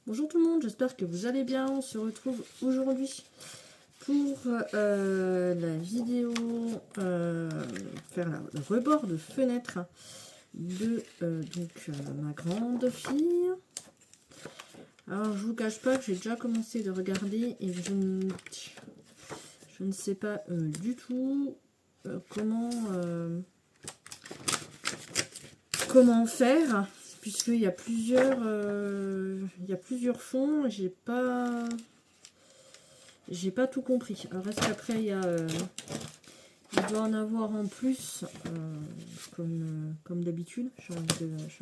Bonjour tout le monde, j'espère que vous allez bien. On se retrouve aujourd'hui pour la vidéo faire le rebord de fenêtre de ma grande fille. Alors je vous cache pas que j'ai déjà commencé de regarder et je ne sais pas du tout comment faire, puisqu'il y a plusieurs fonds. J'ai pas tout compris. Alors est-ce qu'après il doit en avoir en plus, comme d'habitude, j'ai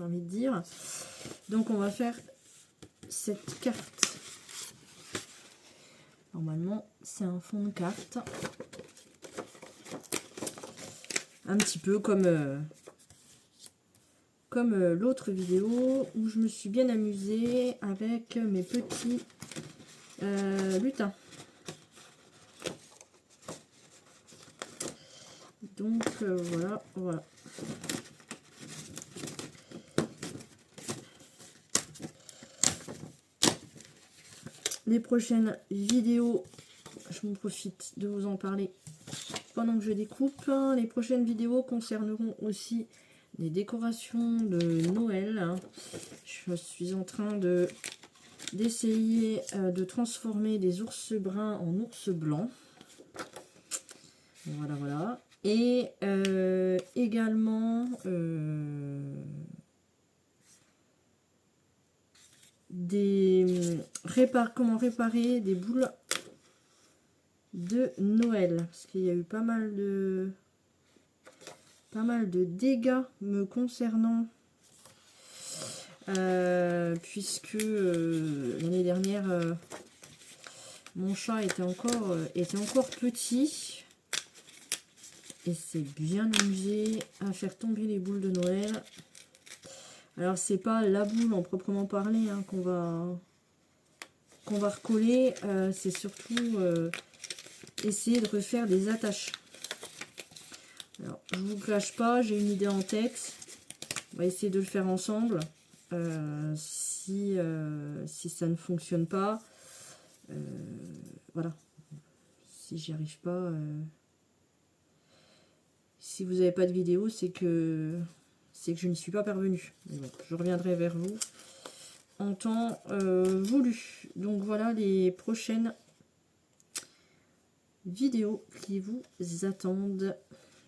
envie de dire. Donc on va faire cette carte. Normalement c'est un fond de carte. Un petit peu comme l'autre vidéo où je me suis bien amusée avec mes petits lutins. Donc voilà. Les prochaines vidéos, je m'en profite de vous en parler pendant que je découpe. Les prochaines vidéos concerneront aussi les décorations de Noël. Je suis en train d'essayer de transformer des ours bruns en ours blancs. Voilà. Et également comment réparer des boules de Noël, parce qu'il y a eu pas mal de dégâts me concernant, puisque l'année dernière mon chat était encore petit et s'est bien amusé à faire tomber les boules de Noël. Alors c'est pas la boule en proprement parler qu'on va recoller, c'est surtout essayer de refaire des attaches. Alors je vous cache pas, j'ai une idée en tête. On va essayer de le faire ensemble. Si ça ne fonctionne pas, voilà. Si j'y arrive pas, si vous n'avez pas de vidéo, c'est que je n'y suis pas parvenue. Bon, je reviendrai vers vous en temps voulu. Donc voilà les prochaines vidéos qui vous attendent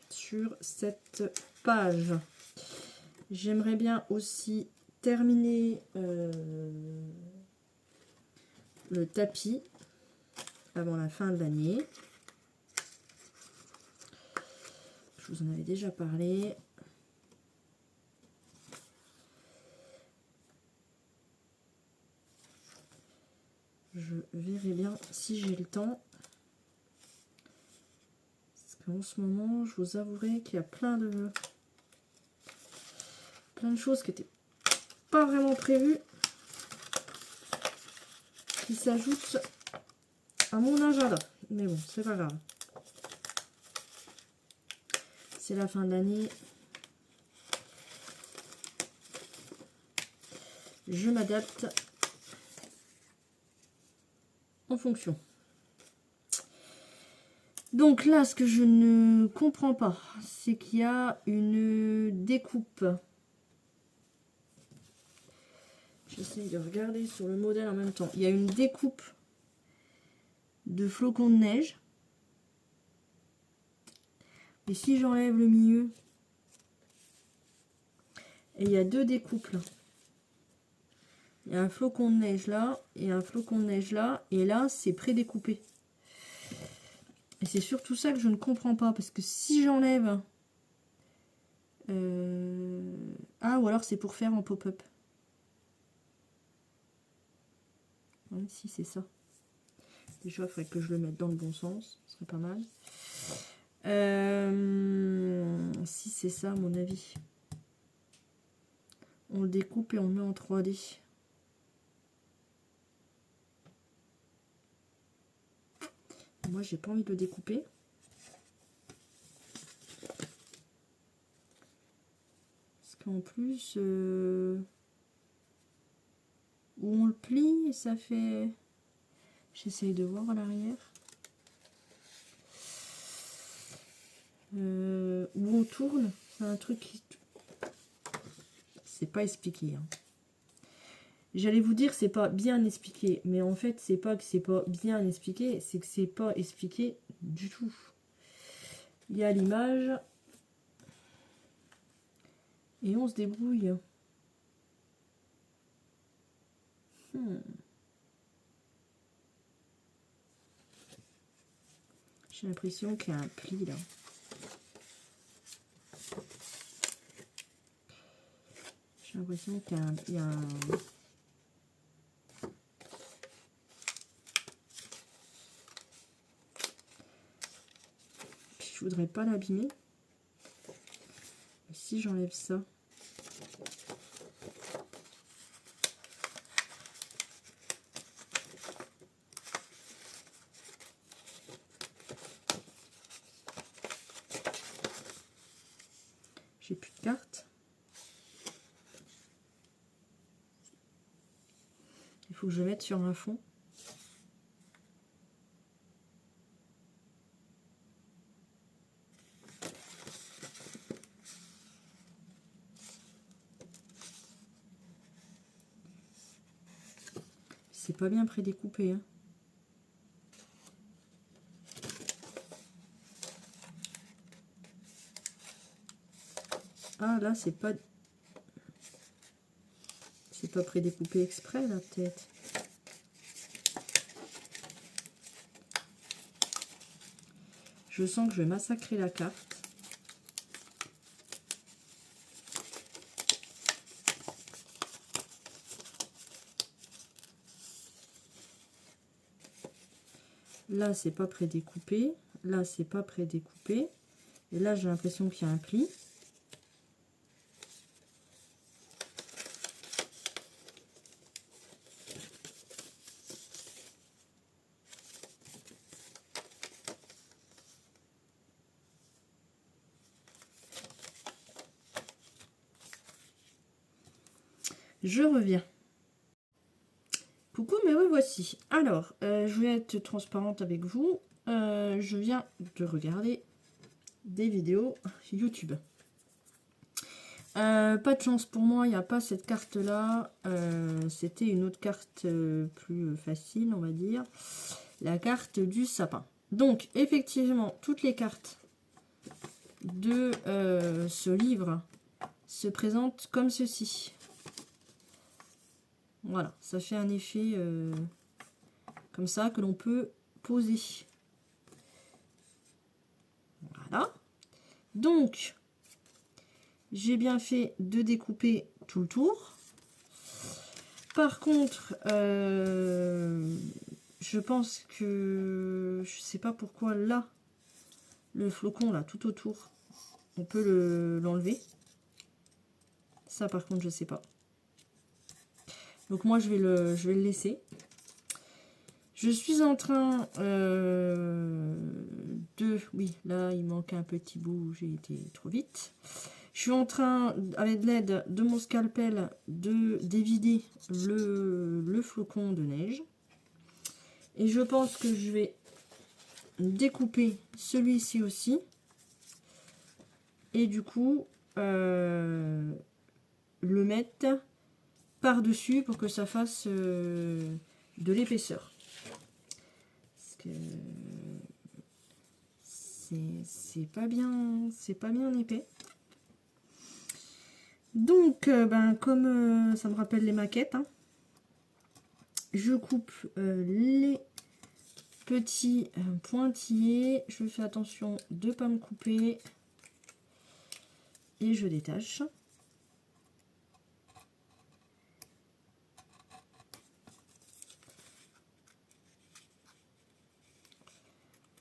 sur cette page. J'aimerais bien aussi terminer le tapis avant la fin de l'année. Je vous en avais déjà parlé. Je verrai bien si j'ai le temps. Parce qu'en ce moment, je vous avouerai qu'il y a plein de choses qui n'étaient pas vraiment prévues, qui s'ajoutent à mon agenda. Mais bon, c'est pas grave. C'est la fin de l'année. Je m'adapte en fonction. Donc là, ce que je ne comprends pas, c'est qu'il y a une découpe. J'essaye de regarder sur le modèle en même temps. Il y a une découpe de flocons de neige. Et si j'enlève le milieu, et il y a deux découpes là. Il y a un flocon de neige là et un flocon de neige là. Et là, c'est prédécoupé. Et c'est surtout ça que je ne comprends pas. Parce que si j'enlève... Ah, ou alors c'est pour faire en pop-up. Ouais, si, c'est ça. Déjà, il faudrait que je le mette dans le bon sens. Ce serait pas mal. Si c'est ça, à mon avis. On le découpe et on le met en 3D. Moi, j'ai pas envie de le découper. Parce qu'en plus... où on le plie et ça fait... J'essaye de voir à l'arrière. Où on tourne, c'est un truc qui... C'est pas expliqué. Hein. J'allais vous dire c'est pas bien expliqué, mais en fait c'est pas que c'est pas bien expliqué, c'est que c'est pas expliqué du tout. Il y a l'image et on se débrouille. J'ai l'impression qu'il y a un pli là. J'ai l'impression qu'il y a un... Je voudrais pas l'abîmer. Si j'enlève ça. J'ai plus de cartes. Il faut que je mette sur un fond. C'est pas bien prédécoupé. Hein. Ah là, c'est pas prédécoupé exprès là peut-être. Je sens que je vais massacrer la carte. Là, c'est pas prédécoupé. Là, c'est pas prédécoupé. Et là, j'ai l'impression qu'il y a un pli. Je reviens. Coucou, me revoici. Alors, je vais être transparente avec vous. Je viens de regarder des vidéos YouTube. Pas de chance pour moi, il n'y a pas cette carte-là. C'était une autre carte plus facile, on va dire. La carte du sapin. Donc, effectivement, toutes les cartes de ce livre se présentent comme ceci. Voilà, ça fait un effet comme ça que l'on peut poser. Voilà. Donc, j'ai bien fait de découper tout le tour. Par contre, je pense que... Je sais pas pourquoi là, le flocon là, tout autour, on peut l'enlever. Ça par contre, je sais pas. Donc moi, je vais le laisser. Je suis en train de... Oui, là, il manque un petit bout, j'ai été trop vite. Je suis en train, avec l'aide de mon scalpel, de dévider le flocon de neige. Et je pense que je vais découper celui-ci aussi. Et du coup, le mettre par-dessus pour que ça fasse de l'épaisseur. Parce que c'est pas bien épais. Donc, comme ça me rappelle les maquettes, hein, je coupe les petits pointillés. Je fais attention de ne pas me couper. Et je détache.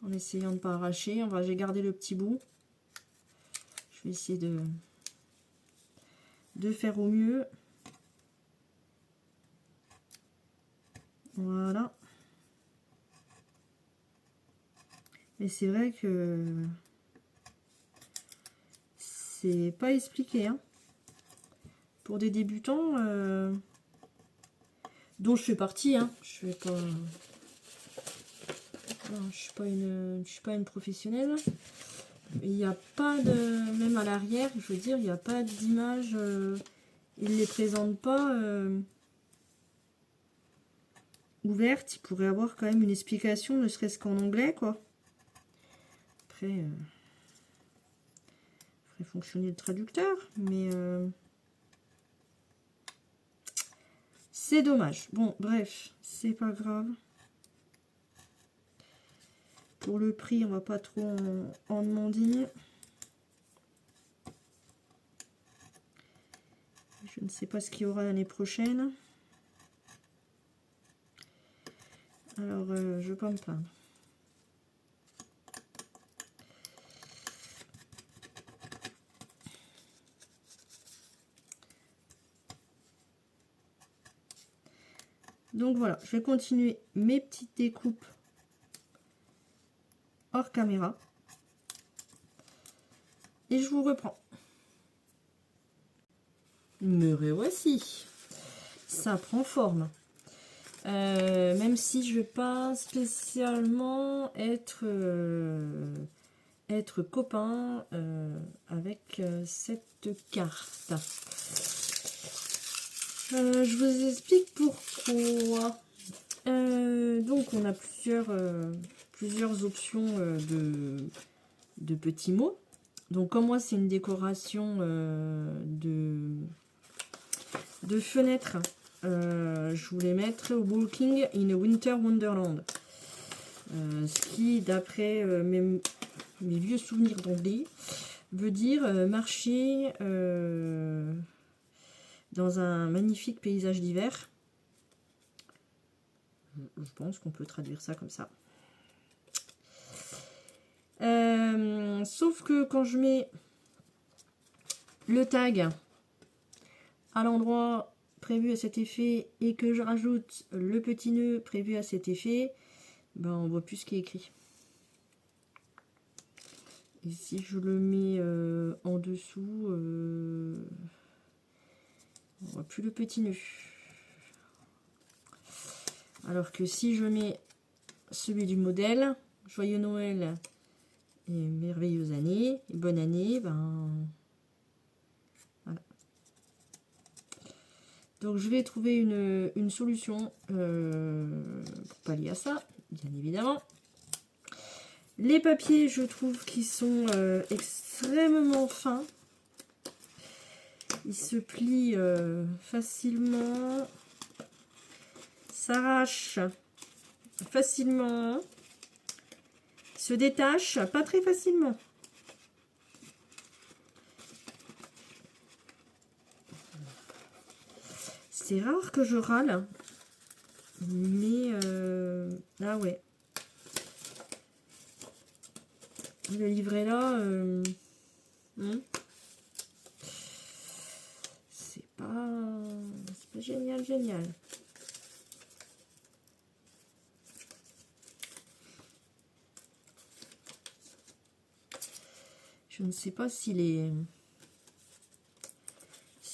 En essayant de ne pas arracher. J'ai gardé le petit bout. Je vais essayer de faire au mieux. Voilà. Et c'est vrai que c'est pas expliqué. Hein. Pour des débutants, dont je fais partie, hein. Je suis pas... Non, je suis pas une professionnelle. Il n'y a pas de... Même à l'arrière, je veux dire, il n'y a pas d'image. Ils ne les présentent pas ouvertes. Il pourrait avoir quand même une explication, ne serait-ce qu'en anglais, quoi. Après, ferait fonctionner le traducteur, mais... c'est dommage. Bon, bref, c'est pas grave. Pour le prix, on va pas trop en demander. Je ne sais pas ce qu'il y aura l'année prochaine. Alors, je ne vais pas me plaindre. Donc voilà, je vais continuer mes petites découpes hors caméra. Et je vous reprends. Me revoici. Ça prend forme. Même si je vais pas spécialement être copain avec cette carte. Je vous explique pourquoi. Donc on a plusieurs options de petits mots. Donc comme moi c'est une décoration de fenêtre, je voulais mettre Walking in a Winter Wonderland. Ce qui, d'après mes vieux souvenirs d'anglais, veut dire marcher dans un magnifique paysage d'hiver. Je pense qu'on peut traduire ça comme ça. Sauf que quand je mets le tag à l'endroit prévu à cet effet et que je rajoute le petit nœud prévu à cet effet, ben on voit plus ce qui est écrit. Et si je le mets en dessous, on voit plus le petit nœud. Alors que si je mets celui du modèle, Joyeux Noël et merveilleuse année, et bonne année, ben voilà. Donc je vais trouver une solution pour pallier à ça, bien évidemment. Les papiers, je trouve qu'ils sont extrêmement fins. Ils se plient facilement, s'arrachent facilement, se détachent pas très facilement. C'est rare que je râle, mais ah ouais. Le livret là, c'est pas génial. Je ne sais pas s'il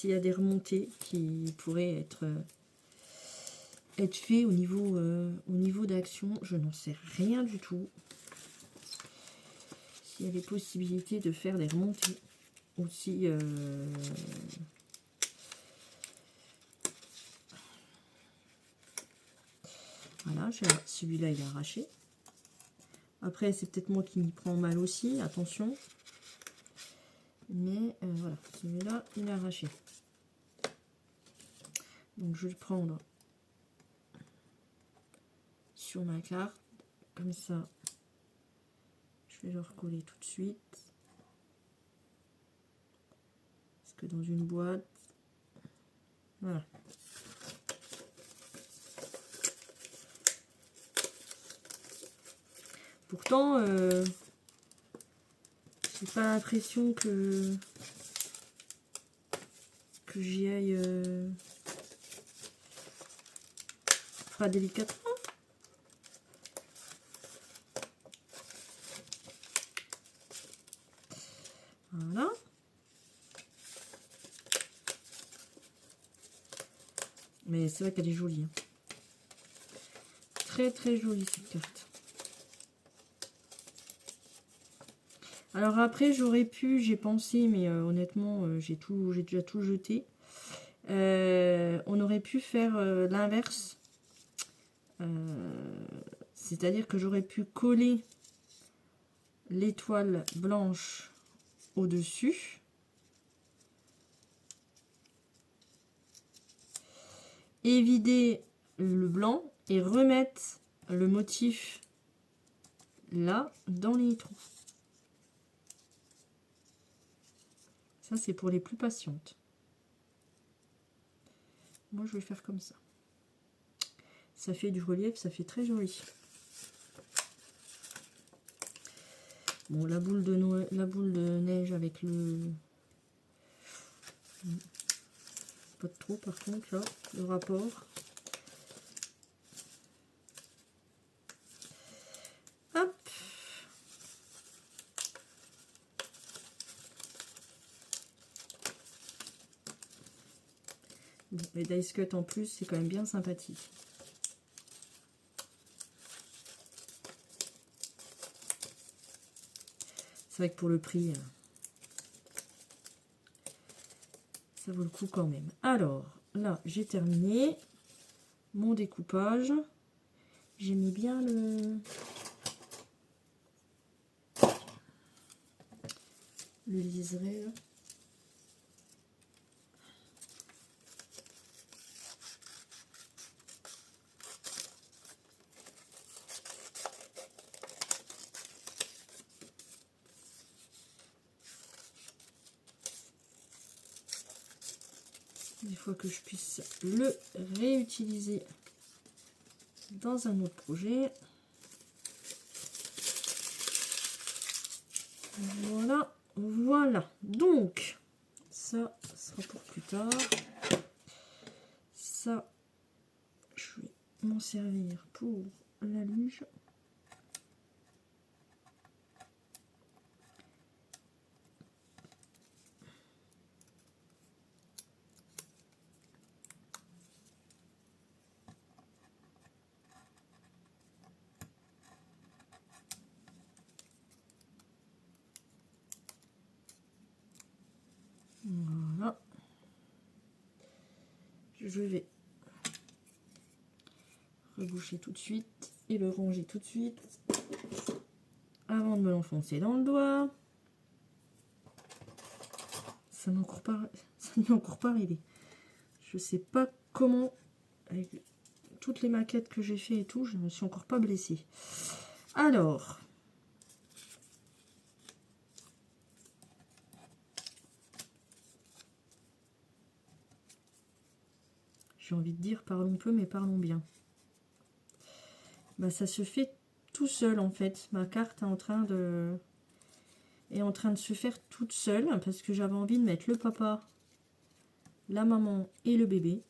y a des remontées qui pourraient être faites au niveau d'action. Je n'en sais rien du tout. S'il y a des possibilités de faire des remontées aussi. Voilà, celui-là il est arraché. Après, c'est peut-être moi qui m'y prends mal aussi, attention. Mais voilà, celui-là, il est arraché. Donc, je vais le prendre sur ma carte. Comme ça, je vais le recoller tout de suite. Parce que dans une boîte, voilà. Pourtant, j'ai pas l'impression que j'y aille pas délicatement. Voilà. Mais c'est vrai qu'elle est jolie. Hein. très très jolie cette carte. Alors après, j'aurais pu, j'ai pensé, mais honnêtement, j'ai déjà tout jeté. On aurait pu faire l'inverse. C'est-à-dire que j'aurais pu coller l'étoile blanche au-dessus. Et vider le blanc et remettre le motif là dans les trous. Ça, c'est pour les plus patientes. Moi, je vais faire comme ça. Ça fait du relief, ça fait très joli. Bon, la boule de neige avec le... Pas de trop, par contre, là, le rapport. Hop. Bon, les dice cut en plus, c'est quand même bien sympathique. C'est vrai que pour le prix, ça vaut le coup quand même. Alors, là, j'ai terminé mon découpage. J'ai mis bien le liseré, là. Il faut que je puisse le réutiliser dans un autre projet. Voilà, voilà. Donc, ça sera pour plus tard. Ça, je vais m'en servir pour la luge. Voilà. Je vais reboucher tout de suite et le ranger tout de suite avant de me l'enfoncer dans le doigt. Ça n'est encore pas arrivé. Je sais pas comment, avec toutes les maquettes que j'ai fait et tout, je ne me suis encore pas blessée. Alors, j'ai envie de dire parlons peu mais parlons bien. Bah, ça se fait tout seul en fait. Ma carte est en train de se faire toute seule parce que j'avais envie de mettre le papa, la maman et le bébé.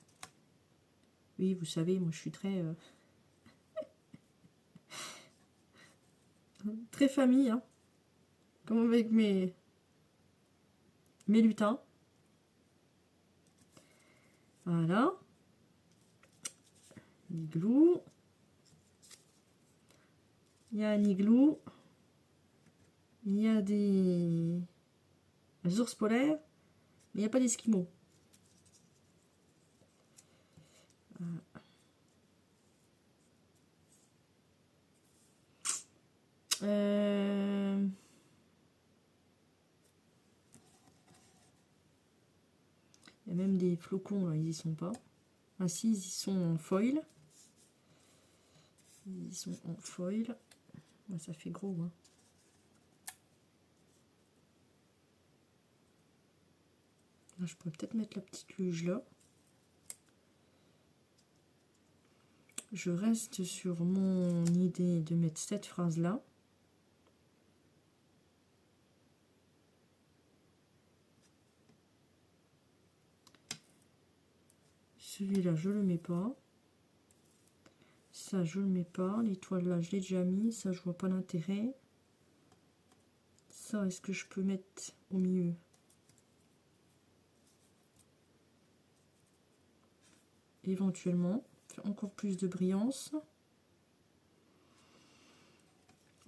Oui, vous savez, moi je suis très très famille, hein, comme avec mes lutins. Voilà. Igloo. Il y a un igloo. Il y a des ours polaires, mais il n'y a pas d'esquimaux. Il y a même des flocons, là, ils y sont pas. Ah si, ils y sont en foil. Ils y sont en foil. Ah, ça fait gros, hein. Là, je pourrais peut-être mettre la petite luge là. Je reste sur mon idée de mettre cette phrase là. Celui-là, je le mets pas. Ça, je le mets pas. L'étoile là, je l'ai déjà mis. Ça, je vois pas l'intérêt. Ça, est-ce que je peux mettre au milieu? Éventuellement. Faire encore plus de brillance.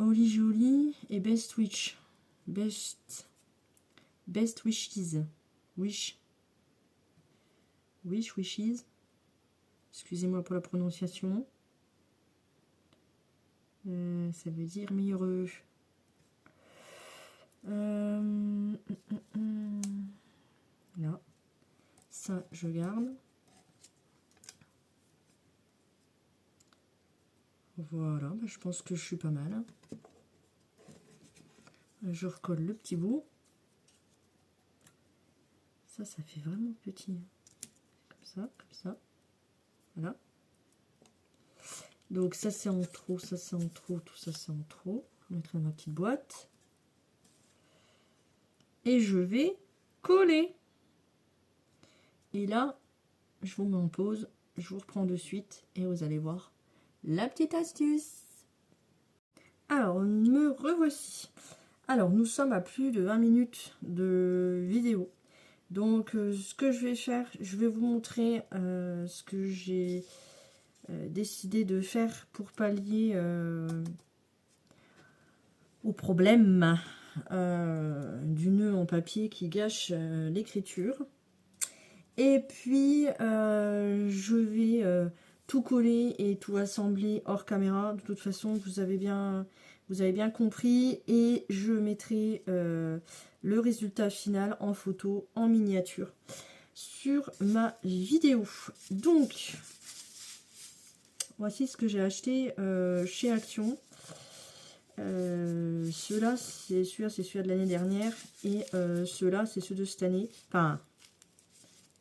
Holy Jolie et Best Wishes. Wishes. Excusez-moi pour la prononciation. Ça veut dire meilleur. Là. Ça, je garde. Voilà, bah, je pense que je suis pas mal. Je recolle le petit bout. Ça fait vraiment petit. Comme ça. Voilà. Donc ça c'est en trop, ça c'est en trop, tout ça c'est en trop. Je mettrai dans ma petite boîte. Et je vais coller. Et là, je vous mets en pause. Je vous reprends de suite et vous allez voir la petite astuce. Alors, me revoici. Alors, nous sommes à plus de 20 minutes de vidéo. Donc, ce que je vais faire, je vais vous montrer ce que j'ai décidé de faire pour pallier au problème du nœud en papier qui gâche l'écriture. Et puis, je vais tout coller et tout assembler hors caméra. De toute façon, vous avez bien compris. Et je mettrai le résultat final en photo, en miniature, sur ma vidéo. Donc, voici ce que j'ai acheté chez Action. Celui-là, c'est celui de l'année dernière. Et ceux-là, c'est ceux de cette année. Enfin,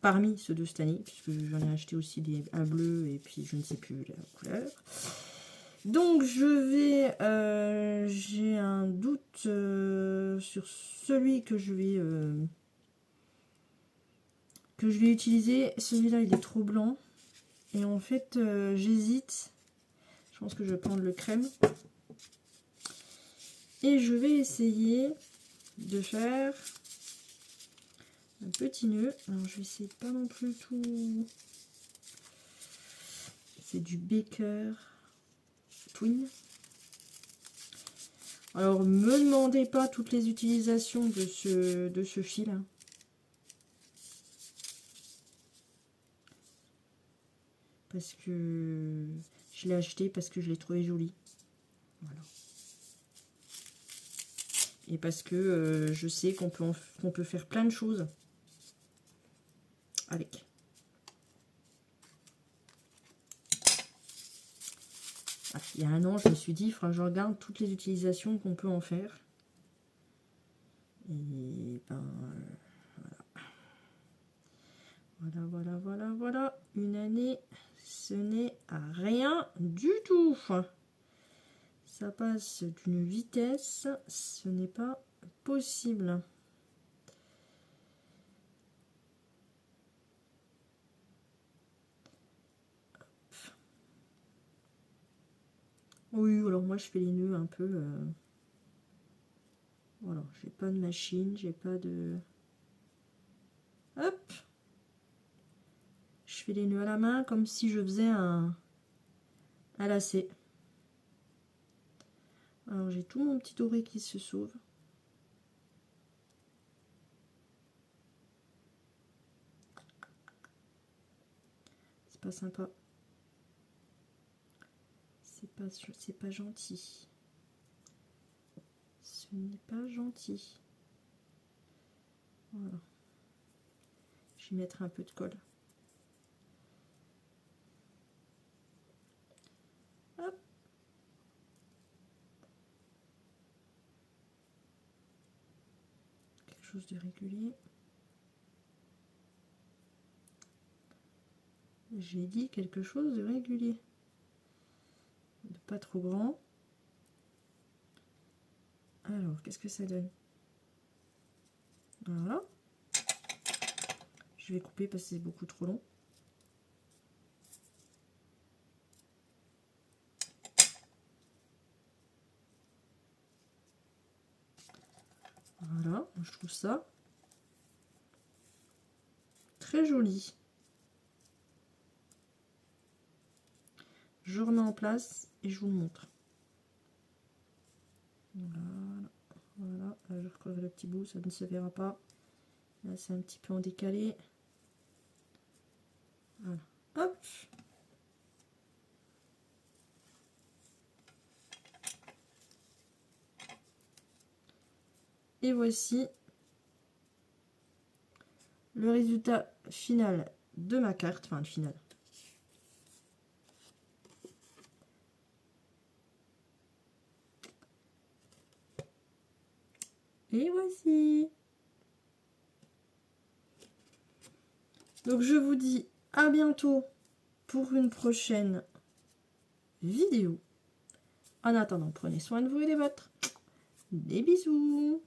parmi ceux de cette année, puisque j'en ai acheté aussi un bleu et puis je ne sais plus la couleur. Donc j'ai un doute sur celui que je vais utiliser. Celui-là il est trop blanc et en fait j'hésite. Je pense que je vais prendre le crème et je vais essayer de faire un petit nœud. Alors je vais essayer de pas non plus tout. C'est du Baker Twin. Alors me demandez pas toutes les utilisations de ce fil. Hein. Parce que je l'ai acheté parce que je l'ai trouvé joli. Voilà. Et parce que je sais qu'on peut faire plein de choses avec. Ah, il y a un an, je me suis dit, il faudra que je regarde toutes les utilisations qu'on peut en faire. Et ben voilà. Une année, ce n'est à rien du tout. Ça passe d'une vitesse, ce n'est pas possible. Oui, alors moi je fais les nœuds un peu. Voilà, j'ai pas de machine, j'ai pas de. Hop! Je fais les nœuds à la main comme si je faisais un lacet. Alors j'ai tout mon petit doré qui se sauve. C'est pas sympa. C'est pas gentil. Ce n'est pas gentil. Voilà. Je vais mettre un peu de colle. Hop. Quelque chose de régulier. J'ai dit quelque chose de régulier. De pas trop grand. Alors, qu'est-ce que ça donne? Voilà. Je vais couper parce que c'est beaucoup trop long. Voilà, je trouve ça très joli. Je remets en place et je vous le montre. Voilà, voilà. Je recolle le petit bout, ça ne se verra pas. Là, c'est un petit peu en décalé. Voilà. Hop. Et voici le résultat final de ma carte. Enfin, le final. Et voici. Donc, je vous dis à bientôt pour une prochaine vidéo. En attendant, prenez soin de vous et des vôtres. Des bisous.